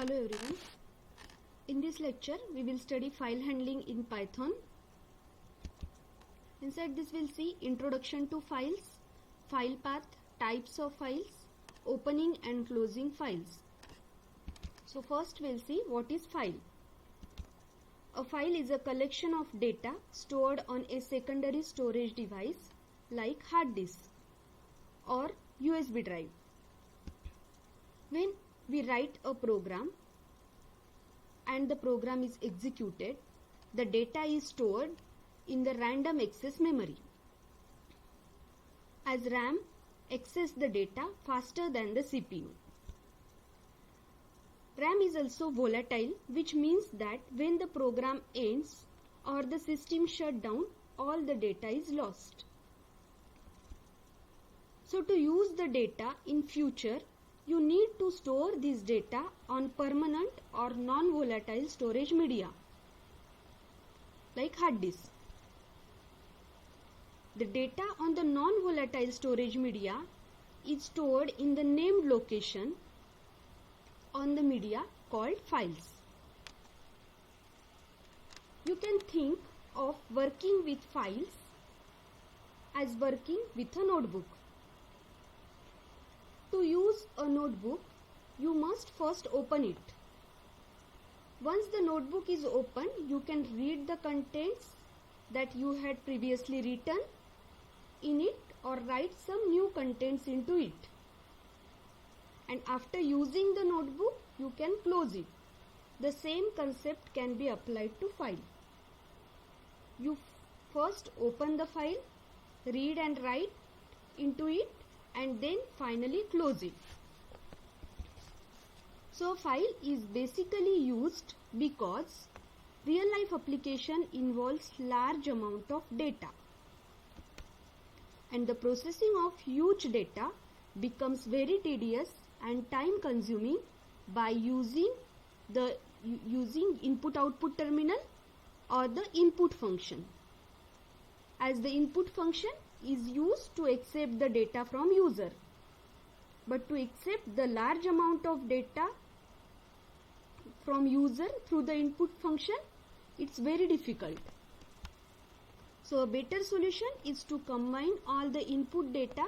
Hello everyone. In this lecture we will study file handling in Python. Inside this we'll see introduction to files, file path, types of files, opening and closing files. So first we'll see what is file. A file is a collection of data stored on a secondary storage device like hard disk or USB drive. When we write a program and the program is executed, the data is stored in the random access memory. As RAM accesses the data faster than the CPU. RAM is also volatile, which means that when the program ends or the system shut down, all the data is lost. So to use the data in future, you need to store this data on permanent or non-volatile storage media like hard disk. The data on the non-volatile storage media is stored in the named location on the media called files. You can think of working with files as working with a notebook. To use a notebook, you must first open it. Once the notebook is open, you can read the contents that you had previously written in it or write some new contents into it. And after using the notebook, you can close it. The same concept can be applied to file. You first open the file, read and write into it, and then finally close it. So file is basically used because real life application involves large amount of data, and the processing of huge data becomes very tedious and time consuming by using input output terminal or the input function, as the input function is used to accept the data from user, but to accept the large amount of data from user through the input function, it's very difficult. So a better solution is to combine all the input data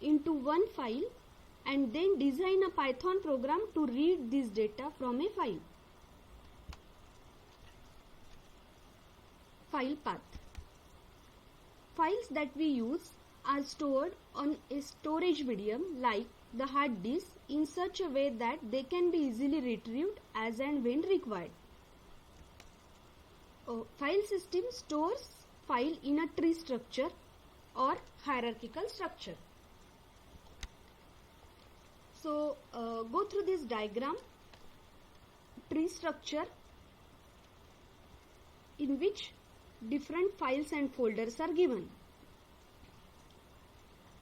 into one file and then design a Python program to read this data from a file. File path. Files that we use are stored on a storage medium like the hard disk in such a way that they can be easily retrieved as and when required. A file system stores file in a tree structure or hierarchical structure. So go through this diagram. Tree structure in which different files and folders are given.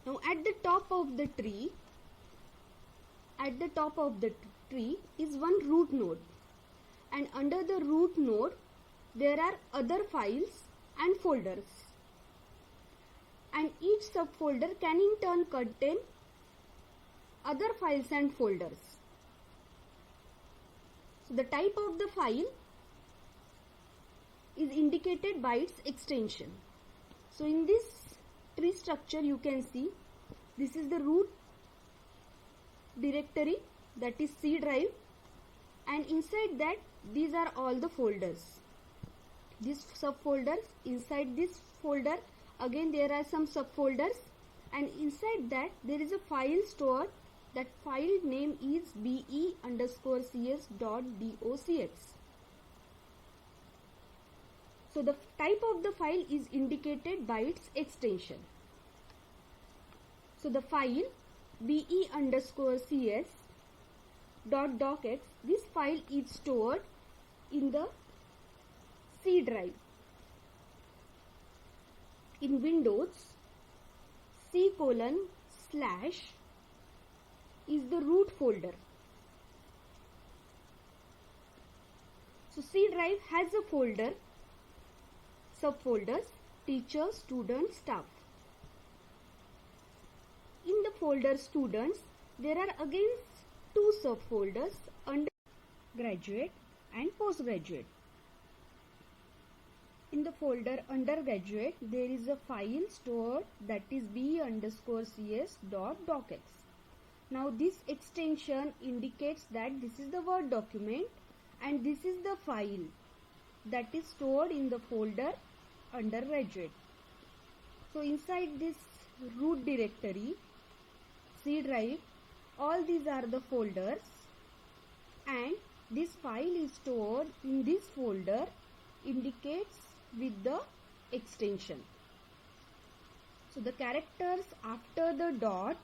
Now at the top of the tree is one root node, and under the root node there are other files and folders, and each subfolder can in turn contain other files and folders. So the type of the file is indicated by its extension. So in this tree structure you can see this is the root directory, that is C drive, and inside that these are all the folders. These subfolders, inside this folder again there are some subfolders, and inside that there is a file stored. That file name is be_cs.docx. So the type of the file is indicated by its extension. So the file be_cs.docx, this file is stored in the C drive. In Windows, C:/ is the root folder. So C drive has a folder, subfolders, teacher, student, staff. folder students, there are again two subfolders under graduate and postgraduate. In the folder undergraduate, there is a file stored that is b_cs.docx. Now this extension indicates that this is the Word document and this is the file that is stored in the folder undergraduate. So inside this root directory, C drive, all these are the folders and this file is stored in this folder indicates with the extension. So the characters after the dot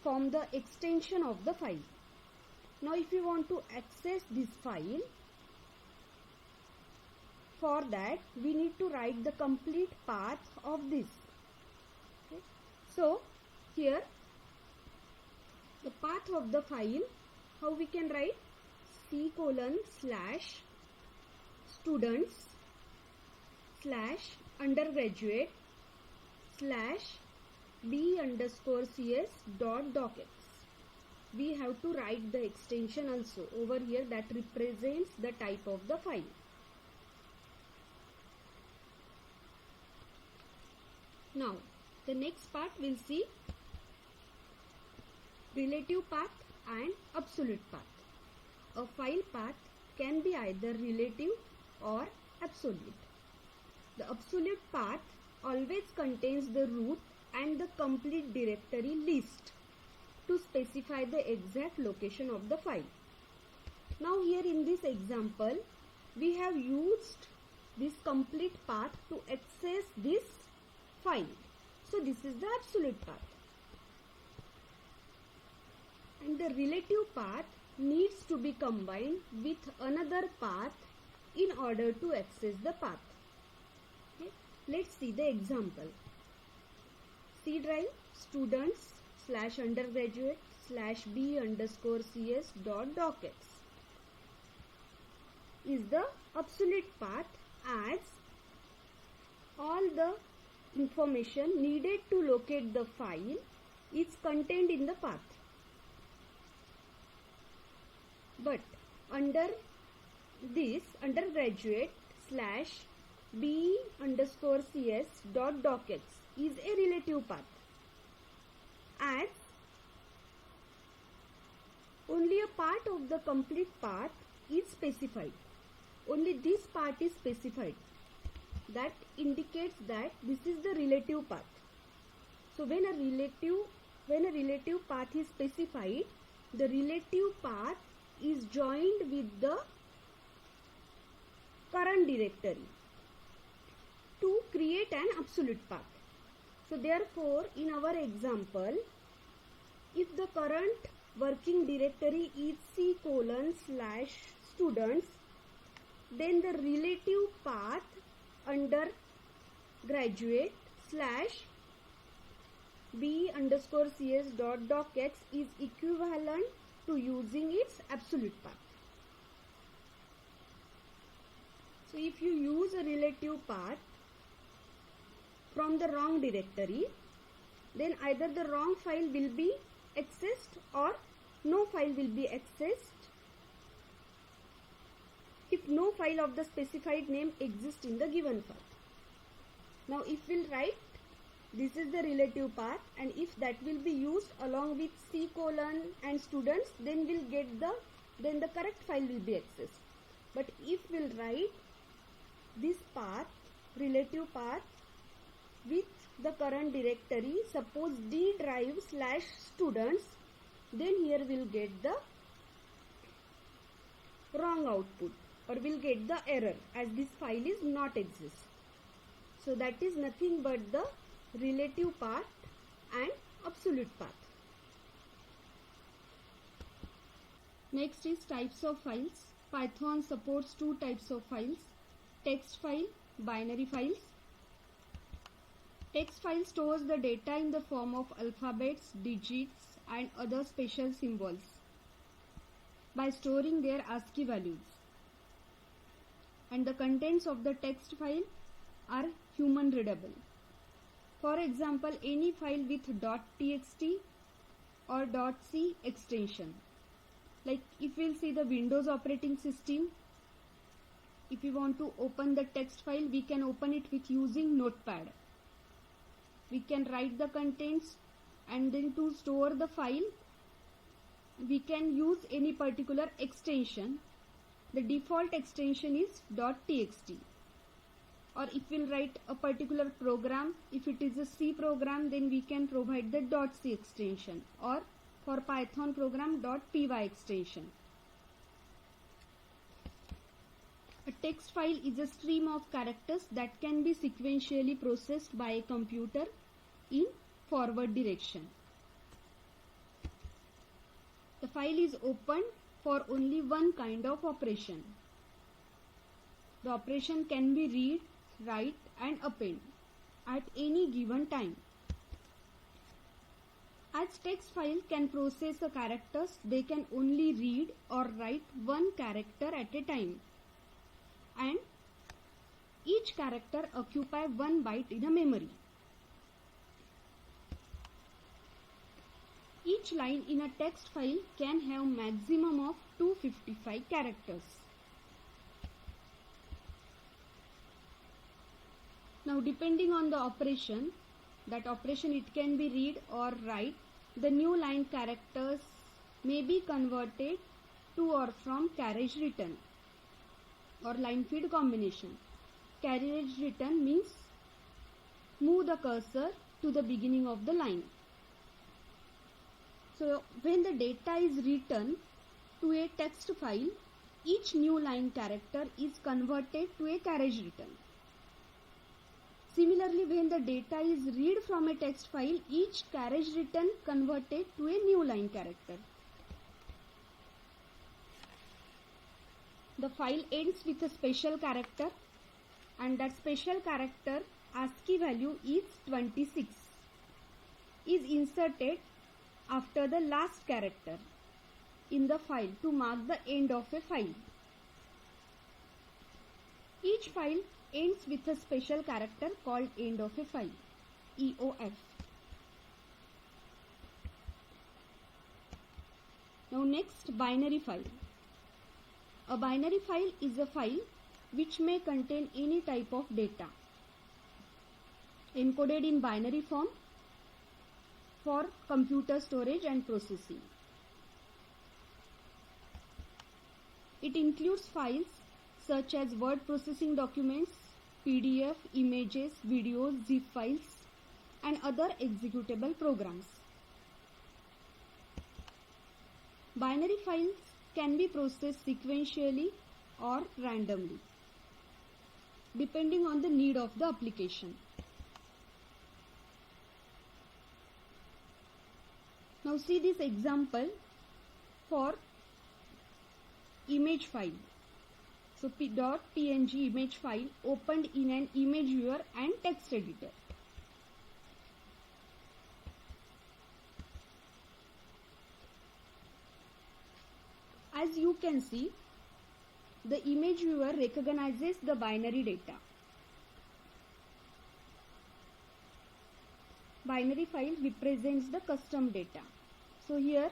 form the extension of the file. Now if you want to access this file, for that we need to write the complete path of this. Okay. So here the path of the file, how we can write? c:/students/undergraduate/b_cs.docx. We have to write the extension also over here that represents the type of the file. Now the next part we'll see relative path and absolute path. A file path can be either relative or absolute. The absolute path always contains the root and the complete directory list to specify the exact location of the file. Now here in this example, we have used this complete path to access this file. So this is the absolute path. And the relative path needs to be combined with another path in order to access the path. Okay. Let's see the example. C drive students/undergraduate/b_cs.docx is the absolute path as all the information needed to locate the file is contained in the path. But under this undergraduate/b_cs.docx is a relative path as only a part of the complete path is specified. Only this part is specified. That indicates that this is the relative path. So when a relative path is specified, the relative path is joined with the current directory to create an absolute path. So therefore, in our example, if the current working directory is c:/students, then the relative path undergraduate/b_cs.docx is equivalent to using its absolute path. So if you use a relative path from the wrong directory, then either the wrong file will be accessed or no file will be accessed if no file of the specified name exists in the given path. Now if we'll write this is the relative path, and if that will be used along with c:/and students, then we'll get the correct file will be accessed. But if we'll write this path, relative path, with the current directory, suppose D drive/students, then here we'll get the wrong output or we'll get the error as this file is not exist. So that is nothing but the relative path and absolute path. Next is types of files. Python supports two types of files: text file, binary files. Text file stores the data in the form of alphabets, digits, and other special symbols by storing their ASCII values. And the contents of the text file are human readable. For example, any file with .txt or .c extension. Like if we'll see the Windows operating system, if we want to open the text file, we can open it with using Notepad. We can write the contents, and then to store the file, we can use any particular extension. The default extension is .txt. Or if we'll write a particular program, if it is a C program, then we can provide the .c extension, or for Python program .py extension. A text file is a stream of characters that can be sequentially processed by a computer in forward direction. The file is opened for only one kind of operation. The operation can be read, write and append at any given time. As text file can process the characters, they can only read or write one character at a time, and each character occupies 1 byte in a memory. Each line in a text file can have maximum of 255 characters. Now, depending on the operation, that operation it can be read or write, the new line characters may be converted to or from carriage return or line feed combination. Carriage return means move the cursor to the beginning of the line. So when the data is written to a text file, each new line character is converted to a carriage return. Similarly, when the data is read from a text file, each carriage return converted to a new line character. The file ends with a special character, and that special character ASCII value is 26, is inserted after the last character in the file to mark the end of a file. Each file ends with a special character called end of a file, EOF. Now next, binary file. A binary file is a file which may contain any type of data encoded in binary form for computer storage and processing. It includes files such as word processing documents, PDF, images, videos, zip files, and other executable programs. Binary files can be processed sequentially or randomly, depending on the need of the application. Now see this example for image file. So .png image file opened in an image viewer and text editor. As you can see, the image viewer recognizes the binary data. Binary file represents the custom data. So here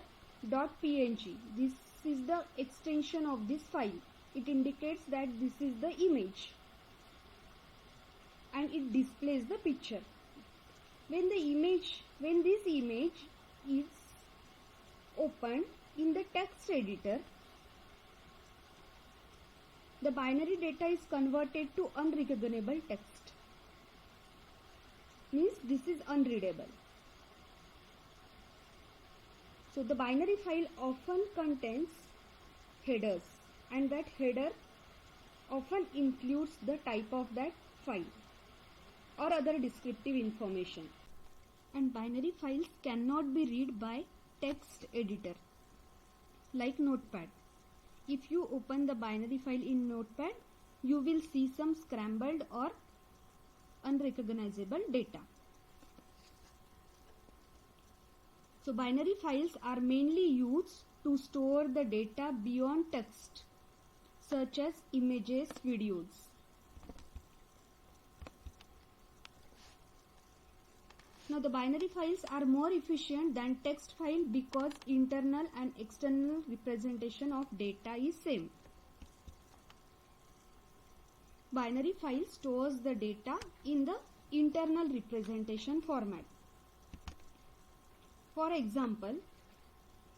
.png, this is the extension of this file. It indicates that this is the image and it displays the picture. When this image is opened in the text editor, the binary data is converted to unrecognizable text. Means this is unreadable. So the binary file often contains headers, and that header often includes the type of that file or other descriptive information. And binary files cannot be read by text editor like Notepad. If you open the binary file in Notepad, you will see some scrambled or unrecognizable data. So binary files are mainly used to store the data beyond text, such as images, videos. Now the binary files are more efficient than text file because internal and external representation of data is same. Binary file stores the data in the internal representation format. For example,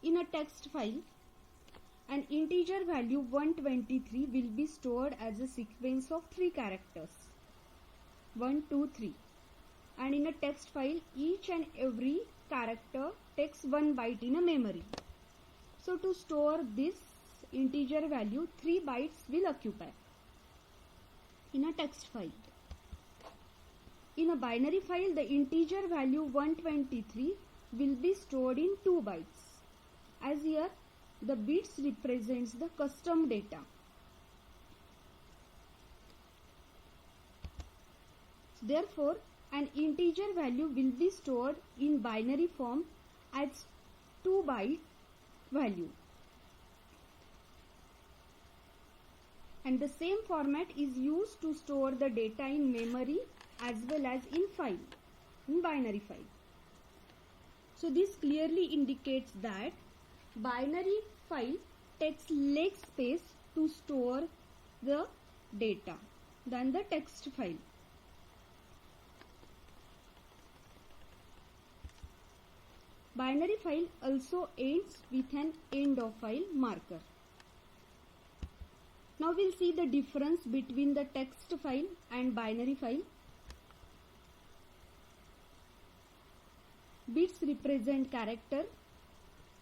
in a text file, an integer value 123 will be stored as a sequence of 3 characters 1, 2, 3, and in a text file each and every character takes 1 byte in a memory. So to store this integer value 3 bytes will occupy in a text file. In a binary file, the integer value 123 will be stored in 2 bytes, as here the bits represents the custom data. Therefore, an integer value will be stored in binary form as 2 byte value. And the same format is used to store the data in memory as well as in binary file. So this clearly indicates that binary file takes less space to store the data than the text file. Binary file also ends with an end of file marker. Now we'll see the difference between the text file and binary file. Bits represent character,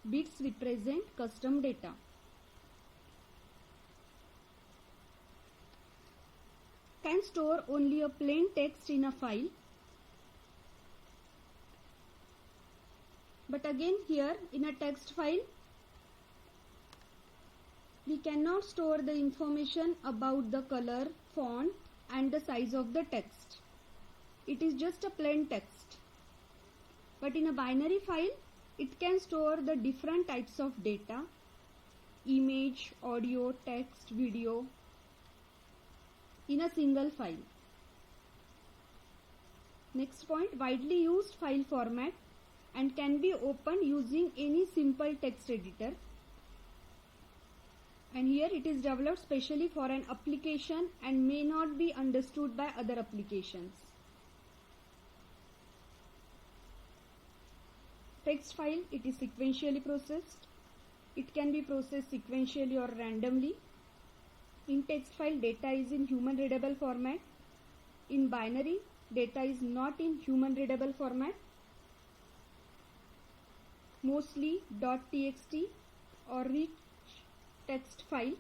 bits represent custom data. Can store only a plain text in a file. But again here in a text file, we cannot store the information about the color, font and the size of the text. It is just a plain text. But in a binary file, it can store the different types of data, image, audio, text, video in a single file. Next point, widely used file format and can be opened using any simple text editor. And here it is developed specially for an application and may not be understood by other applications. Text file, it is sequentially processed. It can be processed sequentially or randomly. In text file, data is in human readable format. In binary, data is not in human readable format. Mostly .txt or rich text file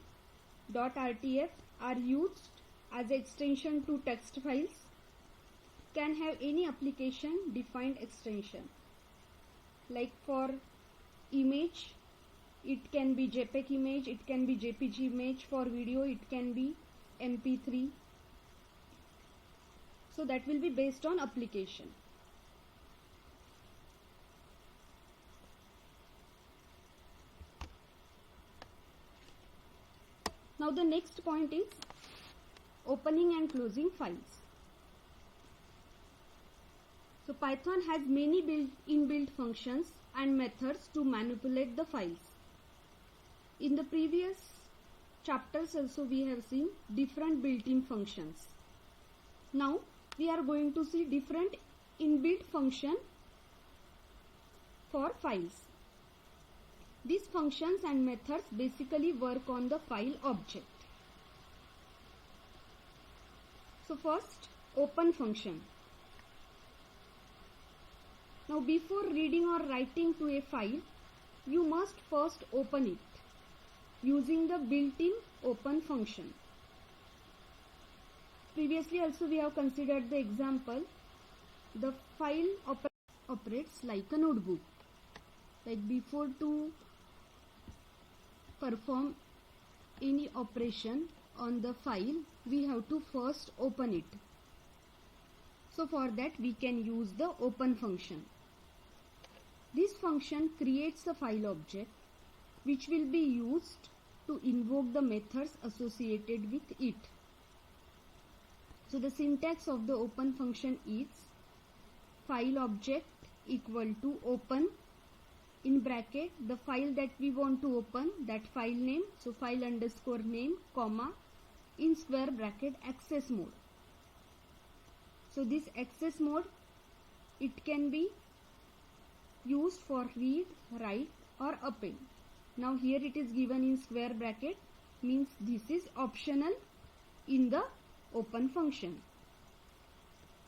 .rtf are used as extension to text files. Can have any application defined extension. Like for image, it can be JPEG image, it can be JPG image. For video, it can be MP3. So that will be based on application. Now the next point is opening and closing files. So Python has many inbuilt functions and methods to manipulate the files. In the previous chapters also we have seen different built-in functions. Now we are going to see different inbuilt function for files. These functions and methods basically work on the file object. So first, open function. Now before reading or writing to a file, you must first open it using the built-in open function. Previously also we have considered the example. The file operates like a notebook. Like before to perform any operation on the file, we have to first open it. So for that we can use the open function. This function creates a file object which will be used to invoke the methods associated with it. So the syntax of the open function is file object equal to open, in bracket the file that we want to open, that file name, so file underscore name, comma, in square bracket access mode. So this access mode, it can be used for read, write or append. Now here it is given in square bracket, means this is optional in the open function.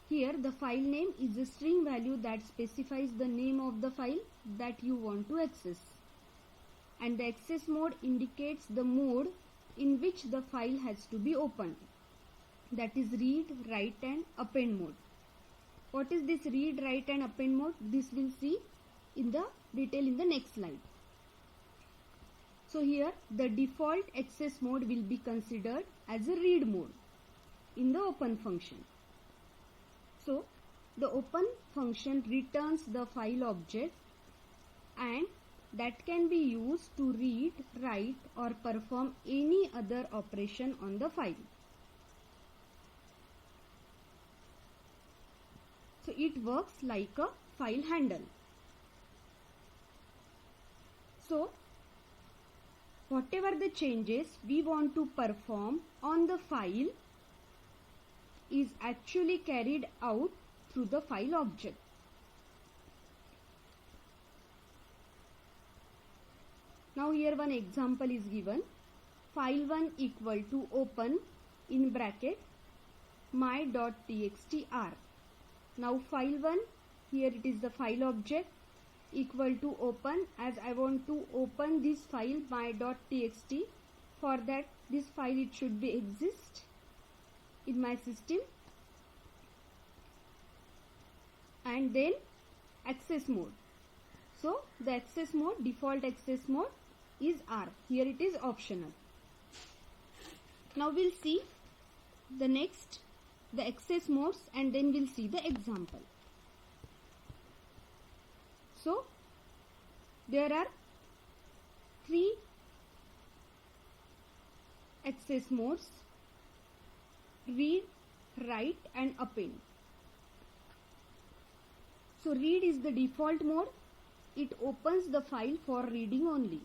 Here the file name is a string value that specifies the name of the file that you want to access, and the access mode indicates the mode in which the file has to be opened, that is read, write and append mode. What is this read, write and append mode? This we'll see in the detail in the next slide. So here the default access mode will be considered as a read mode in the open function. So the open function returns the file object, and that can be used to read, write or perform any other operation on the file. So it works like a file handle. So whatever the changes we want to perform on the file is actually carried out through the file object. Now here one example is given. File1 equal to open, in bracket my.txt_r. Now file1, here it is the file object, equal to open, as I want to open this file my.txt. For that this file it should be exist in my system, and then access mode. So the access mode, default access mode is R. Here it is optional. Now we'll see the next, the access modes, and then we'll see the example. So there are 3 access modes: read, write and append. So read is the default mode. It opens the file for reading only.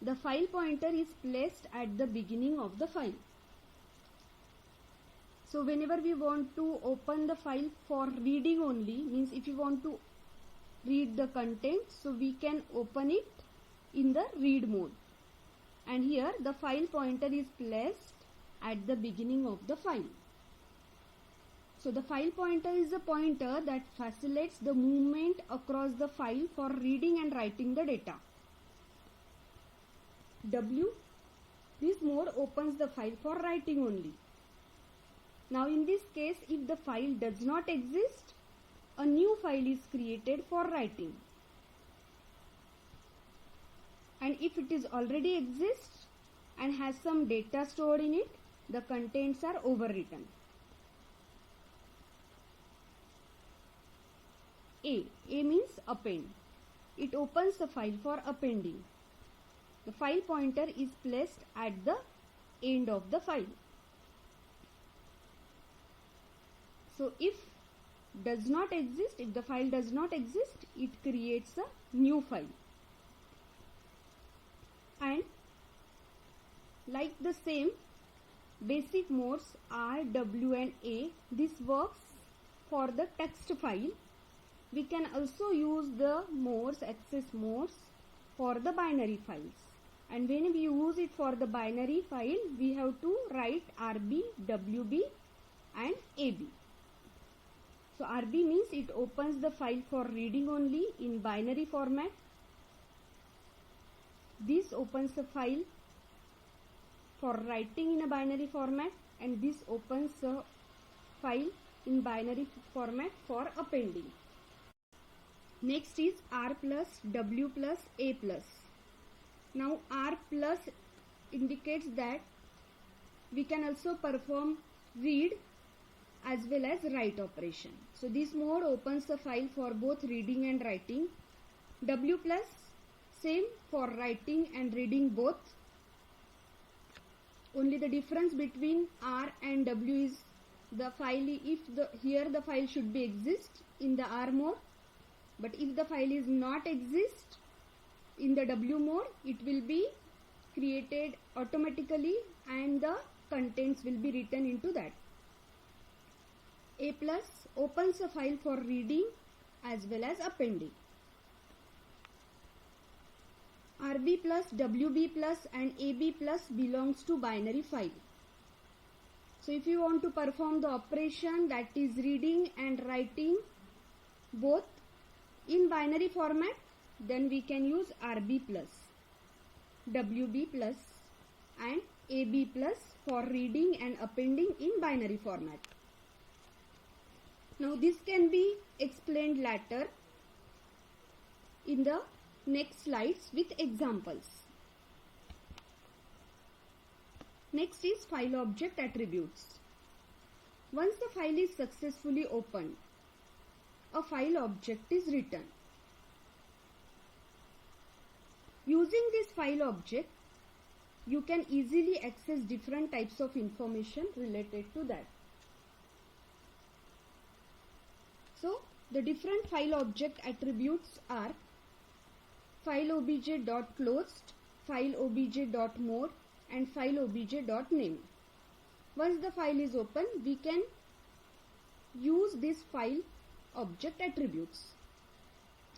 The file pointer is placed at the beginning of the file. So whenever we want to open the file for reading only, means if you want to read the content, so we can open it in the read mode. And here the file pointer is placed at the beginning of the file. So the file pointer is a pointer that facilitates the movement across the file for reading and writing the data. W, this mode opens the file for writing only. Now in this case, if the file does not exist, a new file is created for writing. And if it is already exists and has some data stored in it, the contents are overwritten. A means append. It opens the file for appending. The file pointer is placed at the end of the file. So if does not exist, if the file does not exist, it creates a new file. And like the same basic modes R, W and A, this works for the text file. We can also use the modes, access modes, for the binary files. And when we use it for the binary file, we have to write RB, WB and AB. So RB means it opens the file for reading only in binary format. This opens the file for writing in a binary format, and this opens the file in binary format for appending. Next is R plus, W plus, A plus. Now R plus indicates that we can also perform read as well as write operation. So this mode opens the file for both reading and writing. W plus, same for writing and reading both. Only the difference between R and W is the file, here the file should be exist in the R mode, but if the file is not exist in the W mode, it will be created automatically and the contents will be written into that. A plus opens a file for reading as well as appending. RB plus, WB plus and AB plus belongs to binary file. So if you want to perform the operation, that is reading and writing both in binary format, then we can use RB plus, WB plus and AB plus for reading and appending in binary format. Now this can be explained later in the next slides with examples. Next is file object attributes. Once the file is successfully opened, a file object is written. Using this file object, you can easily access different types of information related to that. So, the different file object attributes are file obj.closed, file obj.mode and file obj.name. Once the file is open, we can use this file object attributes.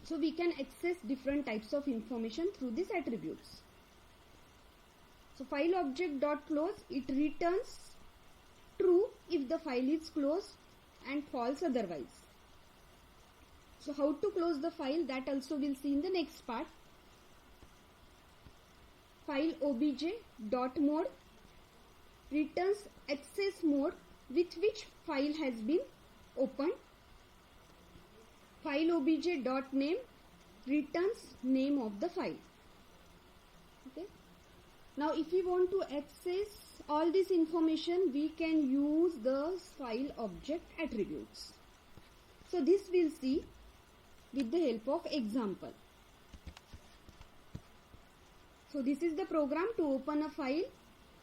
So we can access different types of information through these attributes. So file object.close, it returns true if the file is closed and false otherwise. So how to close the file, that also we'll see in the next part. File obj.mode returns access mode with which file has been opened. File obj.name returns name of the file. Okay. Now if we want to access all this information, we can use the file object attributes. So this we'll see with the help of example. So this is the program to open a file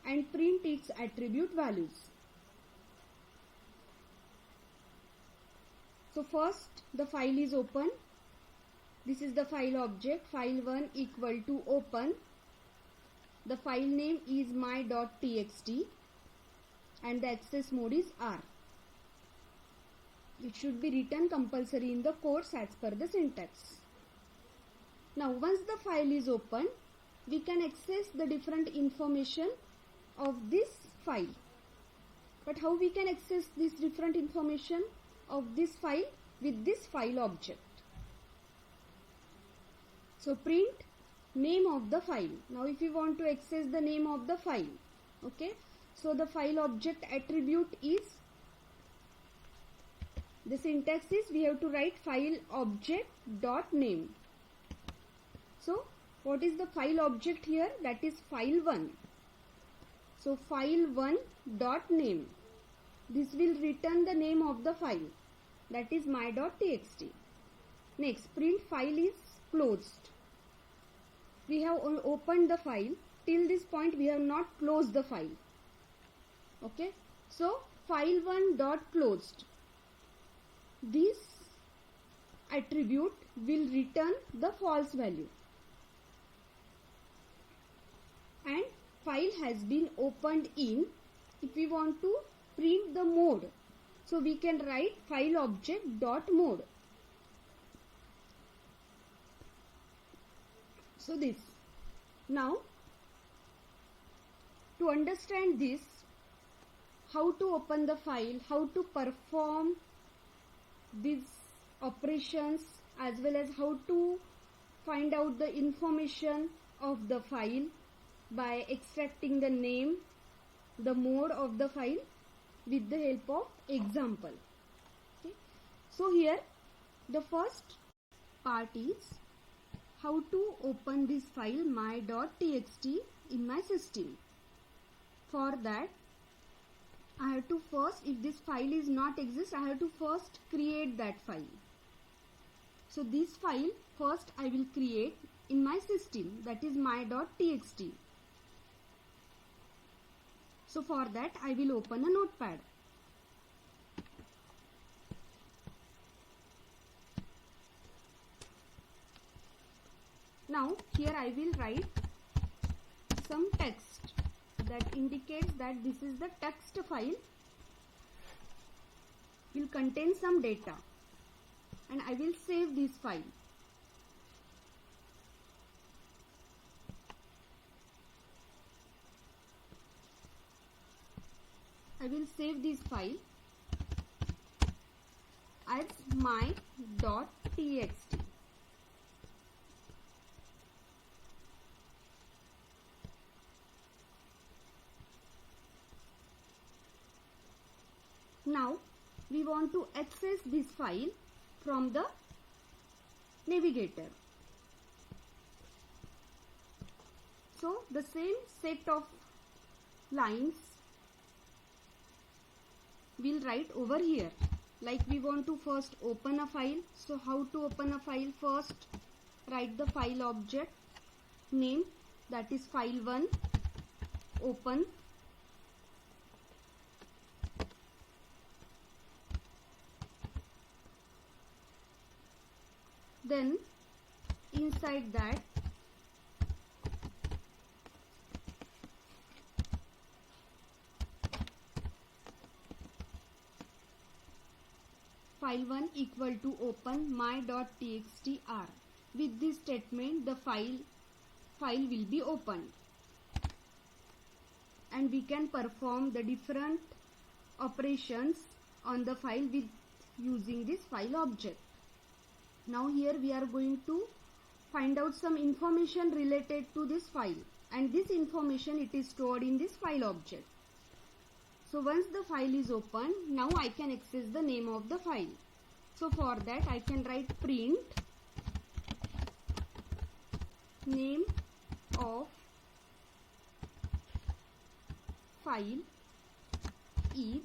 and print its attribute values. So first the file is open. This is the file object, file1 equal to open. The file name is my.txt and the access mode is R. It should be written compulsory in the course as per the syntax. Now once the file is open, we can access the different information of this file. But how we can access this different information of this file? With this file object. So print name of the file. Now if you want to access the name of the file, okay, so the file object attribute is, the syntax is, we have to write file object dot name. So what is the file object here? That is file1. So file1 dot name. This will return the name of the file, that is my.txt. Next, print file is closed. We have opened the file. Till this point we have not closed the file. Okay. So file1 dot closed. This attribute will return the false value. And file has been opened in, if we want to print the mode, so we can write file object dot mode. So this. Now to understand this, how to open the file, how to perform these operations, as well as how to find out the information of the file by extracting the name, the mode of the file with the help of example. Okay. So here the first part is how to open this file my.txt in my system. For that, I have to first, if this file is not exist, I have to first create that file. So this file first I will create in my system, that is my.txt. So for that I will open a notepad. Now here I will write some text that indicates that this is the text file, will contain some data, and I will save this file. I will save this file as my.txt. Now we want to access this file from the navigator. So the same set of lines we'll write over here. Like we want to first open a file. So how to open a file? First write the file object name, that is file1, open. Then inside that file1 equal to open my.txt_r. With this statement the file will be opened, and we can perform the different operations on the file with using this file object. Now here we are going to find out some information related to this file, and this information it is stored in this file object. So once the file is open, now I can access the name of the file. So for that I can write print name of file is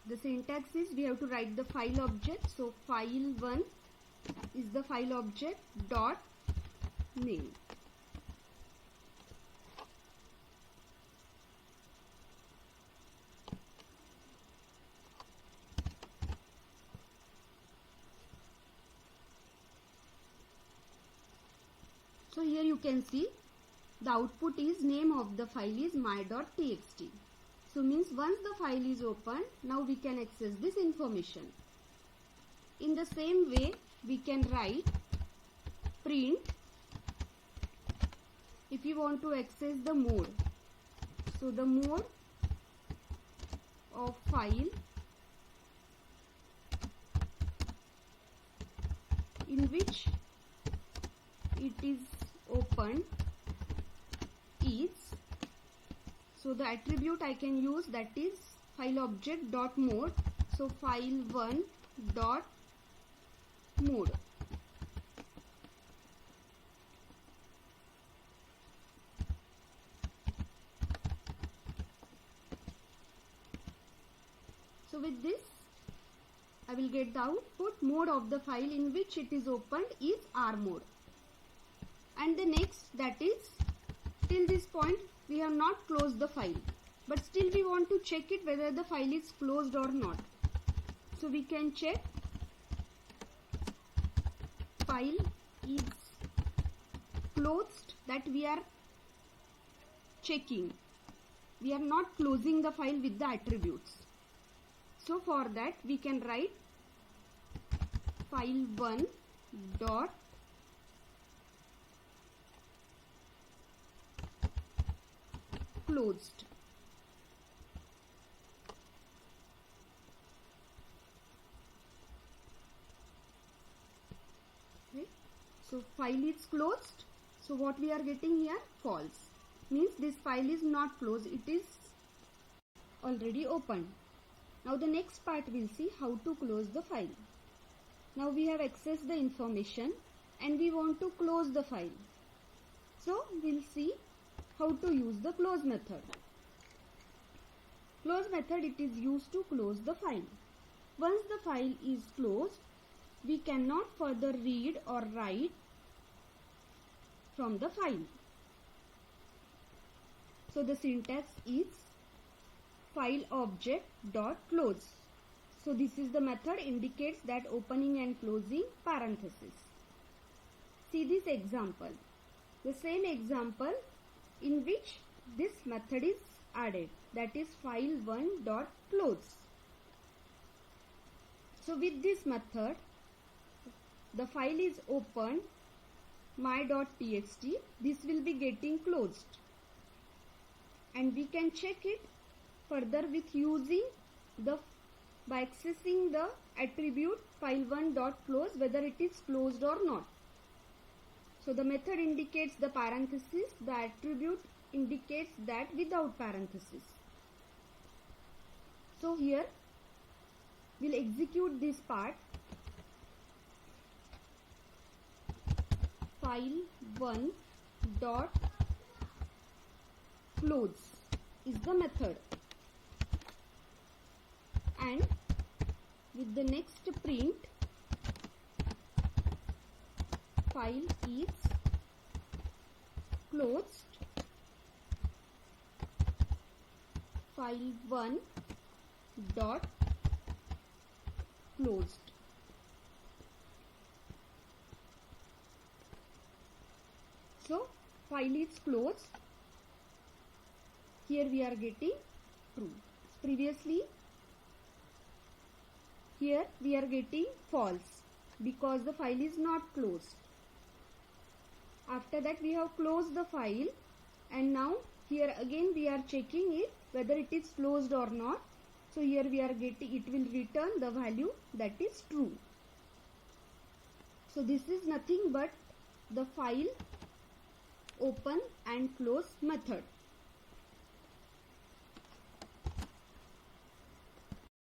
the syntax is we have to write the file object. So file1 is the file object dot name. So here you can see the output is name of the file is my.txt. So means once the file is open, now we can access this information. In the same way we can write print if you want to access the mode. So the mode of file in which it is opened is, so the attribute I can use, that is file object dot mode. So file1 dot mode. So with this I will get the output. Mode of the file in which it is opened is R mode. And the next, that is, till this point we have not closed the file, but still we want to check it whether the file is closed or not. So we can check file is closed, that we are checking. We are not closing the file with the attributes. So for that we can write file1 dot closed. Okay. So file is closed. So what we are getting here? False. Means this file is not closed. It is already opened. Now the next part we'll see how to close the file. Now we have accessed the information and we want to close the file. So we'll see how to use the close method. Close method, it is used to close the file. Once the file is closed, we cannot further read or write from the file. So the syntax is file object dot close. So this is the method indicates that opening and closing parenthesis. See this example. The same example in which this method is added, that is file1 dot close. So with this method the file is opened, my.txt, this will be getting closed, and we can check it further with using the by accessing the attribute file1 dot close whether it is closed or not. So the method indicates the parenthesis, the attribute indicates that without parenthesis. So here we'll execute this part. File1 dot close is the method, and with the next print, file is closed, file1 dot closed. So file is closed. Here we are getting true. Previously here we are getting false because the file is not closed. After that we have closed the file, and now here again we are checking it whether it is closed or not. So here we are getting, it will return the value that is true. So this is nothing but the file open and close method.